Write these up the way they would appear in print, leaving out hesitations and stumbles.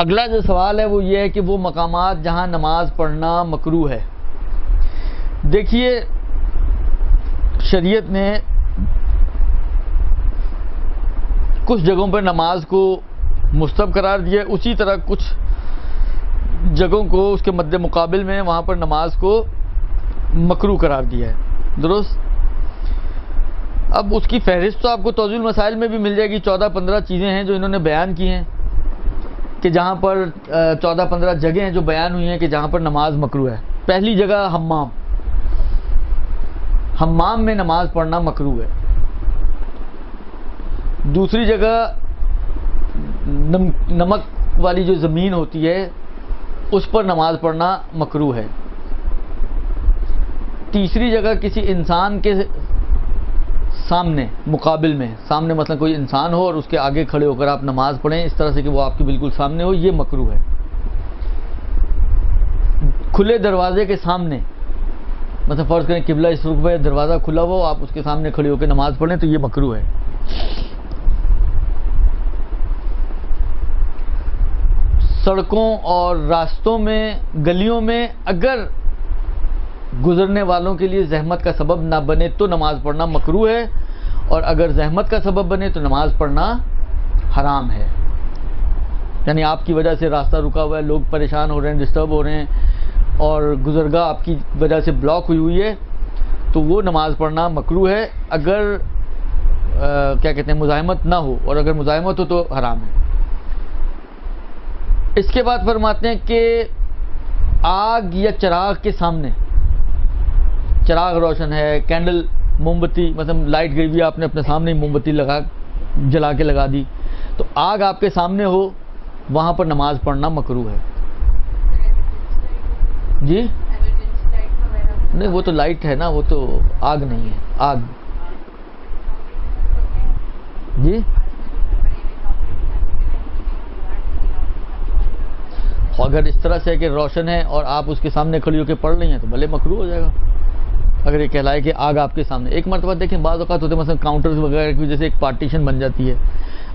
اگلا جو سوال ہے وہ یہ ہے کہ وہ مقامات جہاں نماز پڑھنا مکروہ ہے. دیکھیے شریعت نے کچھ جگہوں پر نماز کو مستحب قرار دیا، اسی طرح کچھ جگہوں کو اس کے مد مقابل میں وہاں پر نماز کو مکروہ قرار دیا ہے. درست. اب اس کی فہرست تو آپ کو توضیح المسائل میں بھی مل جائے گی. 14-15 چیزیں ہیں جو انہوں نے بیان کی ہیں کہ جہاں پر 14-15 جگہیں ہیں جو بیان ہوئی ہیں کہ جہاں پر نماز مکروہ ہے. پہلی جگہ حمام میں نماز پڑھنا مکروہ ہے. دوسری جگہ نمک والی جو زمین ہوتی ہے اس پر نماز پڑھنا مکروہ ہے. تیسری جگہ کسی انسان کے سامنے مقابل میں، سامنے مثلا کوئی انسان ہو اور اس کے آگے کھڑے ہو کر آپ نماز پڑھیں اس طرح سے کہ وہ آپ کے بالکل سامنے ہو، یہ مکروہ ہے. کھلے دروازے کے سامنے، مثلا فرض کریں قبلہ اس رخ پہ دروازہ کھلا ہوا، آپ اس کے سامنے کھڑے ہو کے نماز پڑھیں تو یہ مکروہ ہے. سڑکوں اور راستوں میں، گلیوں میں اگر گزرنے والوں کے لیے زحمت کا سبب نہ بنے تو نماز پڑھنا مکروہ ہے، اور اگر زحمت کا سبب بنے تو نماز پڑھنا حرام ہے. یعنی آپ کی وجہ سے راستہ رکا ہوا ہے، لوگ پریشان ہو رہے ہیں، ڈسٹرب ہو رہے ہیں، اور گزرگاہ آپ کی وجہ سے بلاک ہوئی ہے تو وہ نماز پڑھنا مکروہ ہے اگر کیا کہتے ہیں مزاحمت نہ ہو، اور اگر مزاحمت ہو تو حرام ہے. اس کے بعد فرماتے ہیں کہ آگ یا چراغ کے سامنے، چراغ روشن ہے، کینڈل موم بتی، مثلا لائٹ گئی ہوئی، آپ نے اپنے سامنے موم بتی جلا کے لگا دی، تو آگ آپ کے سامنے ہو وہاں پر نماز پڑھنا مکروہ ہے. جی نہیں، وہ تو لائٹ ہے نا، وہ تو آگ نہیں ہے. آگ جی اگر اس طرح سے ہے کہ روشن ہے اور آپ اس کے سامنے کھڑی ہو کے پڑھ رہی ہیں تو بھلے مکروہ ہو جائے گا اگر یہ کہلائے کہ آگ آپ کے سامنے. ایک مرتبہ دیکھیں بعض اوقات ہوتے ہیں مثلا کاؤنٹرز وغیرہ کی وجہ سے ایک پارٹیشن بن جاتی ہے،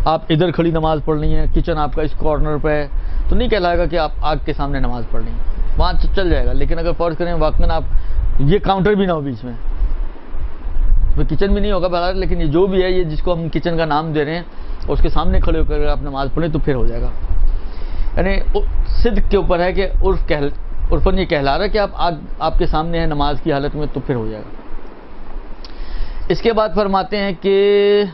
آپ ادھر کھڑی نماز پڑھ رہی ہیں، کچن آپ کا اس کارنر پہ ہے تو نہیں کہلائے گا کہ آپ آگ کے سامنے نماز پڑھ رہی ہیں، وہاں چل جائے گا. لیکن اگر فرض کریں واقعاً آپ یہ کاؤنٹر بھی نہ ہو بیچ میں، کچن بھی نہیں ہوگا بہرحال، لیکن یہ جو بھی ہے، یہ جس کو ہم کچن کا نام دے رہے ہیں، اس کے سامنے کھڑے ہو کر آپ نماز پڑھیں تو پھر ہو جائے گا. یعنی صدق کے اوپر ہے کہ عرفاً یہ کہلا رہا ہے کہ آپ کے سامنے ہے نماز کی حالت میں تو پھر ہو جائے گا. اس کے بعد فرماتے ہیں کہ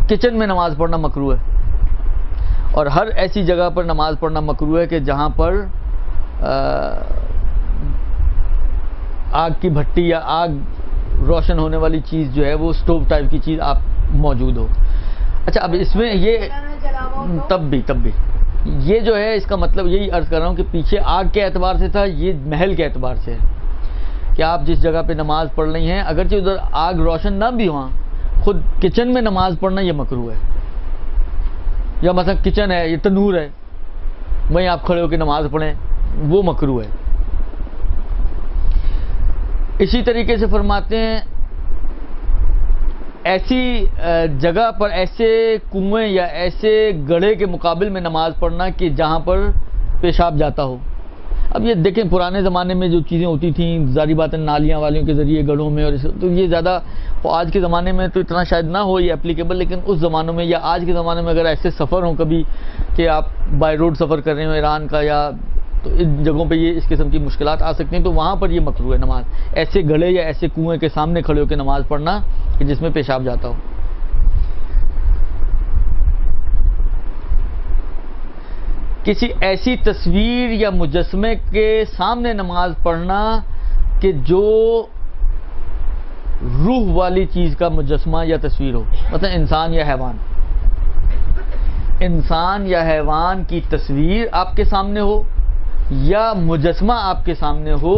کچن میں نماز پڑھنا مکروہ ہے، اور ہر ایسی جگہ پر نماز پڑھنا مکروہ ہے کہ جہاں پر آگ کی بھٹی یا آگ روشن ہونے والی چیز جو ہے وہ سٹوو ٹائپ کی چیز آپ موجود ہو. اچھا اب اس میں یہ تب بھی یہ جو ہے اس کا مطلب یہی عرض کر رہا ہوں کہ پیچھے آگ کے اعتبار سے تھا، یہ محل کے اعتبار سے ہے کہ آپ جس جگہ پہ نماز پڑھ رہی ہیں اگرچہ ادھر آگ روشن نہ بھی ہوا، خود کچن میں نماز پڑھنا یہ مکروہ ہے. یا مثلا کچن ہے، یہ تنور ہے، وہیں آپ کھڑے ہو کے نماز پڑھیں وہ مکروہ ہے. اسی طریقے سے فرماتے ہیں ایسی جگہ پر، ایسے کنویں یا ایسے گڑھے کے مقابل میں نماز پڑھنا کہ جہاں پر پیشاب جاتا ہو. اب یہ دیکھیں پرانے زمانے میں جو چیزیں ہوتی تھیں ظاہری بات ہے نالیاں والیوں کے ذریعے گڑھوں میں، اور تو یہ زیادہ آج کے زمانے میں تو اتنا شاید نہ ہو یہ اپلیکیبل، لیکن اس زمانوں میں یا آج کے زمانے میں اگر ایسے سفر ہوں کبھی کہ آپ بائی روڈ سفر کر رہے ہوں ایران کا، یا تو ان جگہوں پہ یہ اس قسم کی مشکلات آ سکتی ہیں تو وہاں پر یہ مکروہ ہے نماز ایسے گڑھے یا ایسے کنویں کے سامنے کھڑے ہو کے نماز پڑھنا کہ جس میں پیشاب جاتا ہو. کسی ایسی تصویر یا مجسمے کے سامنے نماز پڑھنا کہ جو روح والی چیز کا مجسمہ یا تصویر ہو، مثلا انسان یا حیوان کی تصویر آپ کے سامنے ہو یا مجسمہ آپ کے سامنے ہو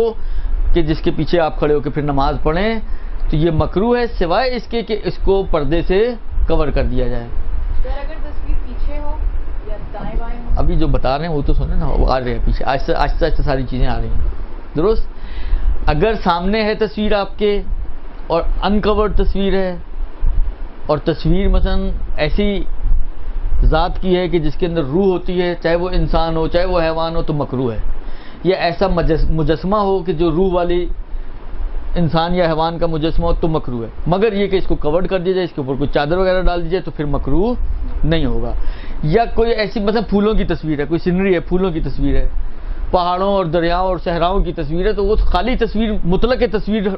کہ جس کے پیچھے آپ کھڑے ہو کے پھر نماز پڑھیں تو یہ مکروہ ہے، سوائے اس کے کہ اس کو پردے سے کور کر دیا جائے. اگر تصویر پیچھے ہو یا دائیں بائیں ہو، ابھی جو بتا رہے ہیں وہ تو سنیں نا، وہ آ رہے ہیں پیچھے آہستہ آہستہ ساری چیزیں آ رہی ہیں. درست. اگر سامنے ہے تصویر آپ کے اور انکورڈ تصویر ہے اور تصویر مثلا ایسی ذات کی ہے کہ جس کے اندر روح ہوتی ہے، چاہے وہ انسان ہو چاہے وہ حیوان ہو، تو مکروہ ہے. یا ایسا مجسمہ ہو کہ جو روح والی انسان یا حیوان کا مجسمہ ہو تو مکروہ ہے. مگر یہ کہ اس کو کورڈ کر دیا جائے، اس کے اوپر کوئی چادر وغیرہ ڈال دی جائے تو پھر مکروہ نہیں ہوگا. یا کوئی ایسی مثلا پھولوں کی تصویر ہے، کوئی سینری ہے، پھولوں کی تصویر ہے، پہاڑوں اور دریاؤں اور صحراؤں کی تصویر ہے، تو وہ خالی تصویر، مطلق تصویر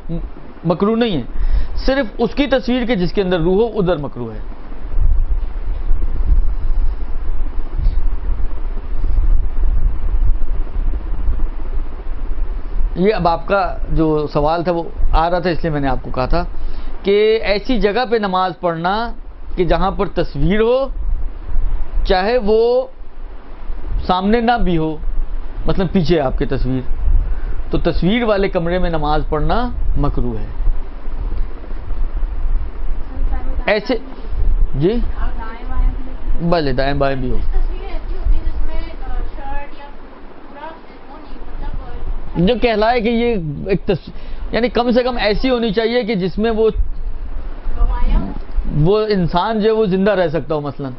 مکروہ نہیں ہے. صرف اس کی تصویر کے جس کے اندر روح ہو ادھر مکروہ ہے. یہ اب آپ کا جو سوال تھا وہ آ رہا تھا، اس لیے میں نے آپ کو کہا تھا کہ ایسی جگہ پہ نماز پڑھنا کہ جہاں پر تصویر ہو، چاہے وہ سامنے نہ بھی ہو، مثلا پیچھے آپ کی تصویر، تو تصویر والے کمرے میں نماز پڑھنا مکروہ ہے. ایسے جی بھلے دائیں بائیں بھی ہو. جو کہلائے کہ یہ ایک یعنی کم سے کم ایسی ہونی چاہیے کہ جس میں وہ انسان جو ہے وہ زندہ رہ سکتا ہو مثلا.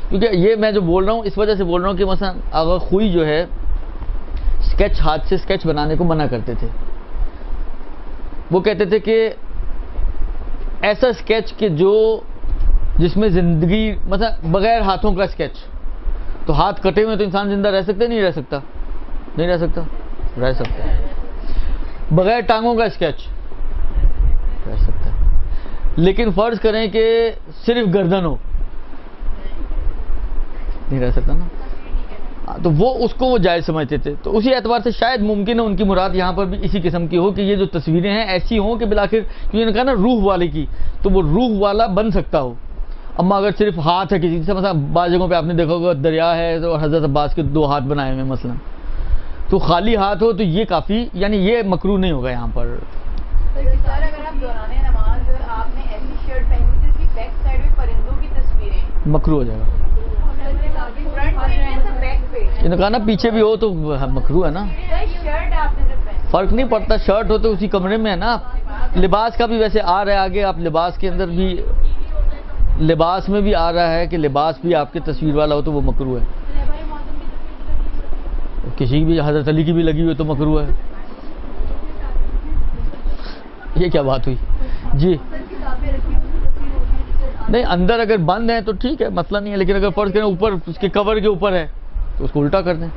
کیونکہ یہ میں جو بول رہا ہوں اس وجہ سے بول رہا ہوں کہ مثلا آغا خوئی جو ہے اسکیچ، ہاتھ سے اسکیچ بنانے کو منع کرتے تھے. وہ کہتے تھے کہ ایسا اسکیچ کہ جس میں زندگی، مثلا بغیر ہاتھوں کا اسکیچ، تو ہاتھ کٹے ہوئے تو انسان زندہ رہ سکتا ہے؟ نہیں رہ سکتا. نہیں رہ سکتا؟ رہ سکتا ہے. بغیر ٹانگوں کا اسکیچ رہ سکتا ہے. لیکن فرض کریں کہ صرف گردن ہو، نہیں رہ سکتا نا. تو وہ اس کو وہ جائز سمجھتے تھے. تو اسی اعتبار سے شاید ممکن ہے ان کی مراد یہاں پر بھی اسی قسم کی ہو کہ یہ جو تصویریں ہیں ایسی ہوں کہ بالآخر، کیونکہ نے کہا نا روح والے کی، تو وہ روح والا بن سکتا ہو. اما اگر صرف ہاتھ ہے کسی سے، مثلا بعض جگہوں پہ آپ نے دیکھا ہوگا دریا ہے اور حضرت عباس کے 2 ہاتھ بنائے ہوئے مثلا، تو خالی ہاتھ ہو تو یہ کافی، یعنی یہ مکروہ نہیں ہوگا یہاں پر. اگر آپ دوران نماز آپ نے ایسی شرٹ پہنی جس کی بیک سائڈ میں پرندوں کی تصویریں، مکروہ ہو جائے گا. انہوں نے کہا نا پیچھے بھی ہو تو مکروہ ہے نا. فرق نہیں پڑتا، شرٹ ہو تو اسی کمرے میں ہے نا. لباس کا بھی ویسے آ رہا ہے آگے، آپ لباس کے اندر بھی، لباس میں بھی آ رہا ہے کہ لباس بھی آپ کے تصویر والا ہو تو وہ مکروہ ہے. کسی کی بھی، حضرت علی کی بھی لگی ہوئی تو مکروہ ہے. یہ کیا بات ہوئی جی؟ نہیں، اندر اگر بند ہے تو ٹھیک ہے، مسئلہ نہیں ہے. لیکن اگر فرض کریں اوپر اس کے کور کے اوپر ہے تو اس کو الٹا کر دیں.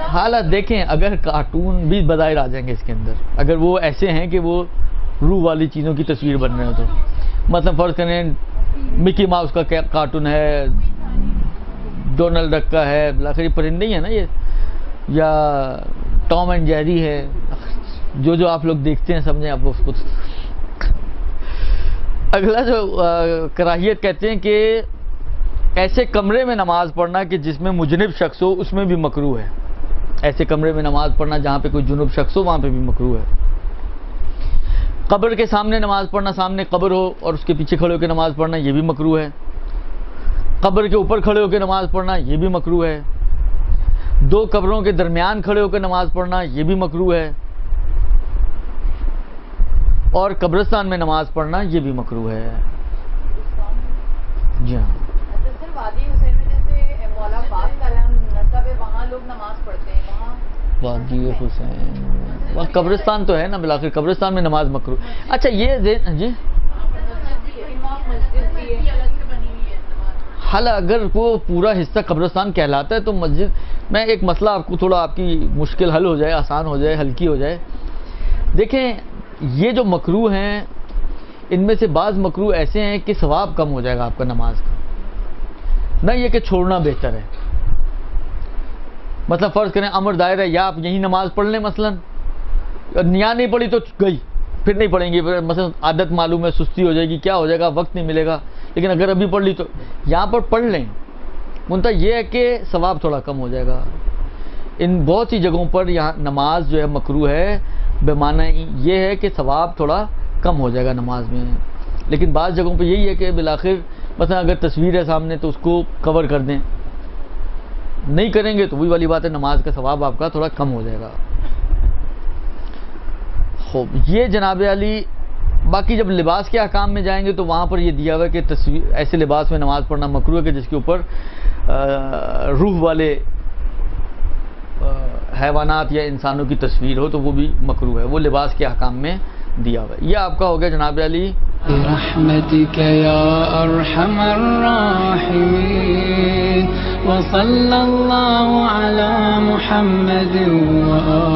حالات دیکھیں، اگر کارٹون بھی بظاہر آ جائیں گے اس کے اندر، اگر وہ ایسے ہیں کہ وہ روح والی چیزوں کی تصویر بن رہے ہو، تو مثلا فرض کریں مکی ماؤس کا کارٹون ہے، ڈونلڈ ڈک کا ہے، بالآخر یہ پرندے ہی ہے نا یہ، یا ٹام اینڈ جیری ہے، جو آپ لوگ دیکھتے ہیں سمجھیں آپ اس کو. اگلا جو کراہیت کہتے ہیں کہ ایسے کمرے میں نماز پڑھنا کہ جس میں مجنب شخص ہو، اس میں بھی مکروہ ہے. ایسے کمرے میں نماز پڑھنا جہاں پہ کوئی جنوب شخص ہو وہاں پہ بھی مکروہ ہے. قبر کے سامنے نماز پڑھنا، سامنے قبر ہو اور اس کے پیچھے کھڑے ہو کے نماز پڑھنا، یہ بھی مکروہ ہے. قبر کے اوپر کھڑے ہو کے نماز پڑھنا، یہ بھی مکروہ ہے. 2 قبروں کے درمیان کھڑے ہو کے نماز پڑھنا، یہ بھی مکروہ ہے. اور قبرستان میں نماز پڑھنا یہ بھی مکروہ ہے. جی ہاں. وادی حسین میں جیسے مولا عباس کا نصب ہے، وہاں لوگ نماز پڑھتے ہیں، وہاں وادی حسین وہاں قبرستان تو ہے نا، بالآخر قبرستان میں نماز مکروہ. اچھا یہ جی حال اگر وہ پورا حصہ قبرستان کہلاتا ہے تو مسجد میں ایک مسئلہ آپ کو تھوڑا آپ کی مشکل حل ہو جائے، آسان ہو جائے، ہلکی ہو جائے. دیکھیں یہ جو مکروہ ہیں ان میں سے بعض مکروہ ایسے ہیں کہ ثواب کم ہو جائے گا آپ کا نماز کا، نہ یہ کہ چھوڑنا بہتر ہے. مثلا فرض کریں امر دائر ہے، یا آپ یہی نماز پڑھ لیں مثلا، یہاں نہیں پڑھی تو گئی، پھر نہیں پڑھیں گے، مثلا عادت معلوم ہے، سستی ہو جائے گی، کیا ہو جائے گا، وقت نہیں ملے گا. لیکن اگر ابھی پڑھ لی تو یہاں پر پڑھ لیں. منتہا یہ ہے کہ ثواب تھوڑا کم ہو جائے گا. ان بہت سی جگہوں پر یہاں نماز جو ہے مکروہ ہے، بے معنی یہ ہے کہ ثواب تھوڑا کم ہو جائے گا نماز میں. لیکن بعض جگہوں پہ یہی ہے کہ بالآخر مثلا اگر تصویر ہے سامنے تو اس کو کور کر دیں. نہیں کریں گے تو وہی والی بات ہے، نماز کا ثواب آپ کا تھوڑا کم ہو جائے گا. خوب یہ جناب علی باقی جب لباس کے احکام میں جائیں گے تو وہاں پر یہ دیا ہوا ہے کہ ایسے لباس میں نماز پڑھنا مکروہ ہے کہ جس کے اوپر روح والے حیوانات یا انسانوں کی تصویر ہو تو وہ بھی مکروہ ہے، وہ لباس کے احکام میں دیا ہوا ہے۔ یہ آپ کا ہو گیا جناب علی برحمتك يا أرحم الراحمين وصلى الله على محمد وآله